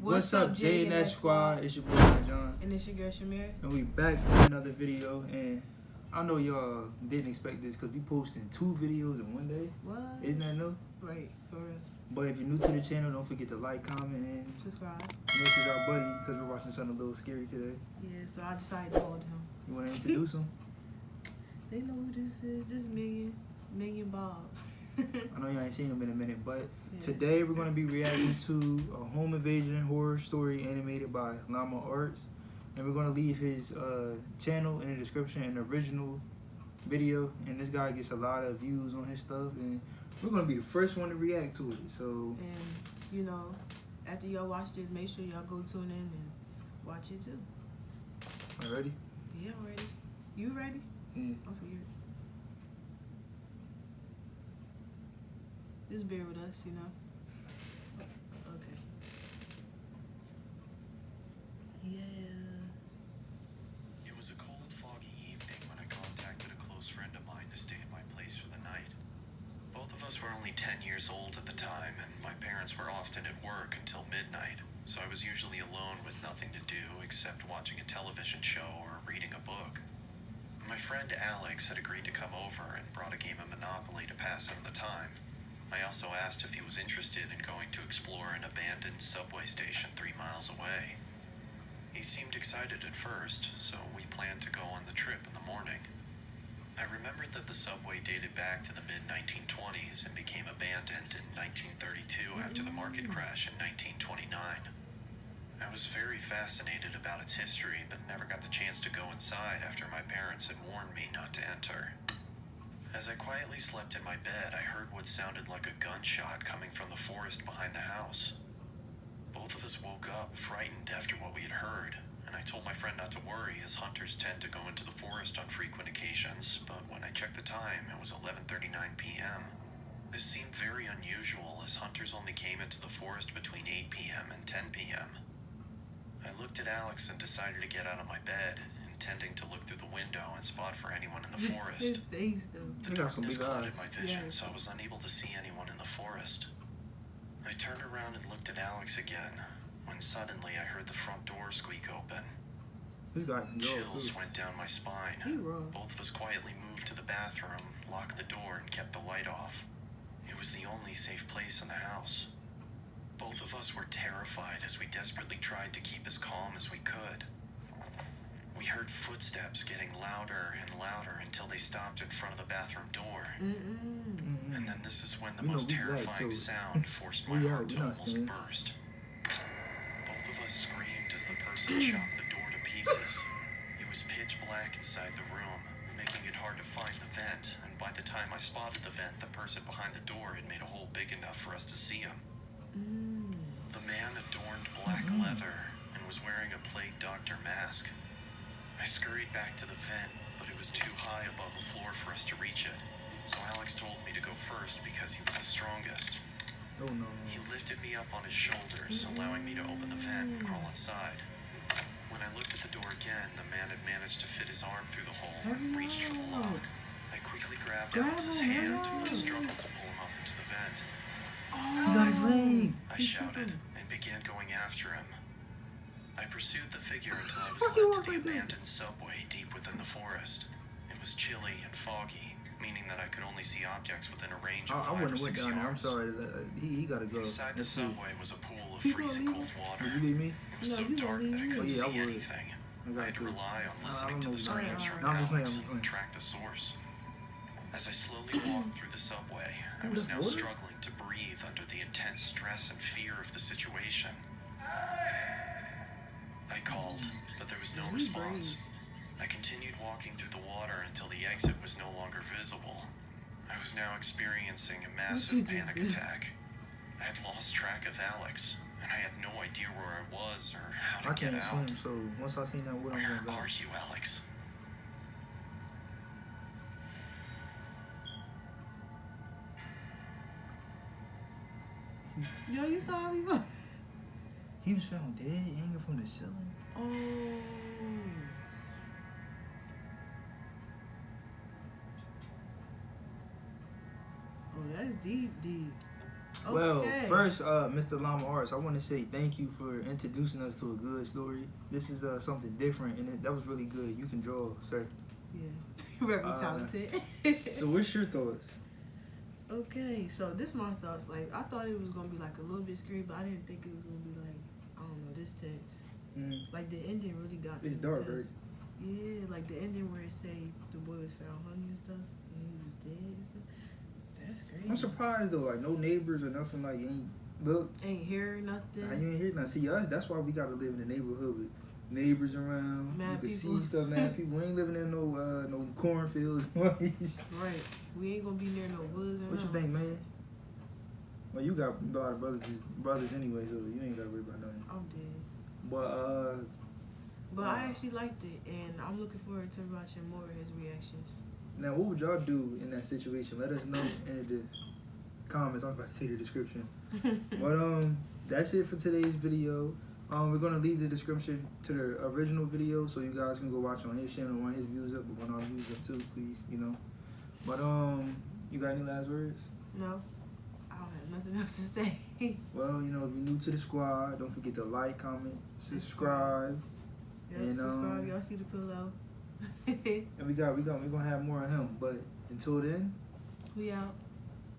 What's up, J and S Squad? It's your boy John. And it's your girl Shamir. And we back with another video. And I know y'all didn't expect this because we posting 2 videos in one day. What? Isn't that new? Right, for real. But if you're new to the channel, don't forget to like, comment, and subscribe. This is our buddy because we're watching something a little scary today. Yeah, so I decided to hold him. You want to introduce him? They know who this is. This Million Bob. I know y'all ain't seen him in a minute, but yeah. Today we're going to be reacting to a home invasion horror story animated by Llama Arts. And we're going to leave his channel in the description, an original video. And this guy gets a lot of views on his stuff. And we're going to be the first one to react to it. So, and, you know, after y'all watch this, make sure y'all go tune in and watch it too. Are you ready? Yeah, I'm ready. You ready? Yeah. I'm scared. Just bear with us, you know. Okay. Yeah. It was a cold, foggy evening when I contacted a close friend of mine to stay at my place for the night. Both of us were only 10 years old at the time, and my parents were often at work until midnight, so I was usually alone with nothing to do except watching a television show or reading a book. My friend Alex had agreed to come over and brought a game of Monopoly to pass him the time. I also asked if he was interested in going to explore an abandoned subway station 3 miles away. He seemed excited at first, so we planned to go on the trip in the morning. I remembered that the subway dated back to the mid-1920s and became abandoned in 1932 after the market crash in 1929. I was very fascinated about its history, but never got the chance to go inside after my parents had warned me not to enter. As I quietly slept in my bed, I heard what sounded like a gunshot coming from the forest behind the house. Both of us woke up, frightened after what we had heard, and I told my friend not to worry, as hunters tend to go into the forest on frequent occasions, but when I checked the time, it was 11:39 p.m. This seemed very unusual, as hunters only came into the forest between 8 p.m. and 10 p.m. I looked at Alex and decided to get out of my bed, intending to look through the window and spot for anyone in the forest. His face, though. The darkness clouded my vision, yeah. so I was unable to see anyone in the forest. I turned around and looked at Alex again, when suddenly I heard the front door squeak open. This guy can go, Chills too. went down my spine. Both of us quietly moved to the bathroom, locked the door, and kept the light off. It was the only safe place in the house. Both of us were terrified as we desperately tried to keep as calm as we could. We heard footsteps getting louder and louder until they stopped in front of the bathroom door. And then this is when the most terrifying sound forced my heart to almost burst. Both of us screamed as the person chopped the door to pieces. It was pitch black inside the room, making it hard to find the vent, and by the time I spotted the vent, the person behind the door had made a hole big enough for us to see him. The man adorned black leather and was wearing a plague doctor mask. I scurried back to the vent, but it was too high above the floor for us to reach it, so Alex told me to go first because he was the strongest. Oh no. He lifted me up on his shoulders, allowing me to open the vent and crawl inside. When I looked at the door again, the man had managed to fit his arm through the hole and reached for the lock. I quickly grabbed Alex's hand and struggled to pull him up into the vent. He got his leg! I shouted and began going after him. I pursued the figure until I was led to the abandoned subway deep within the forest. It was chilly and foggy, meaning that I could only see objects within a range of 5 or 6 yards. I'm sorry, he gotta go. Inside the subway was a pool of freezing cold water. Would you leave me? It was so dark that I couldn't see anything. I had to rely on listening to the screams from Alex and track the source. As I slowly walked through the subway, I was now struggling to breathe under the intense stress and fear of the situation. I called, but there was no response. I continued walking through the water until the exit was no longer visible. I was now experiencing a massive panic attack. I had lost track of Alex, and I had no idea where I was or how to get out. I can't swim, so once I seen that wood, I'm Where gonna go. are you, Alex? Yo, you saw me? He was found dead, hanging from the ceiling. Oh. Oh, that's deep. Well, Okay. first, Mr. Llama Arts, I want to say thank you for introducing us to a good story. This is something different, and that was really good. You can draw, sir. Yeah. Very talented. So, what's your thoughts? Okay, so this is my thoughts. Like, I thought it was gonna be like a little bit scary, but I didn't think it was gonna be like, I don't know, this tense. Like the ending really got to It's me dark, because- right? Yeah, like the ending where it say the boy was found hung and stuff, and he was dead and stuff. That's crazy. I'm surprised though, like no neighbors or nothing. Like, ain't look, Ain't hear nothing. how you ain't hear nothing. See us, that's why we gotta live in the neighborhood with neighbors around. Mad you can people. see stuff, mad people. We ain't living in no cornfields. What Right. We ain't gonna be near no woods or you think, man? Well, you got a lot of brothers anyway, so you ain't gotta worry about nothing. I'm dead. But But I actually liked it, and I'm looking forward to watching more of his reactions. now, what would y'all do in that situation? Let us know in the comments. I'm about to say the description. But that's it for today's video. We're gonna leave the description to the original video so you guys can go watch it on his channel, run his views up, but run our views up too, please. You know. But you got any last words? No, I don't have nothing else to say. Well, you know, if you're new to the squad, don't forget to like, comment, subscribe. Yep, And, subscribe. Y'all see the pillow. And we're gonna have more of him. But until then, We out.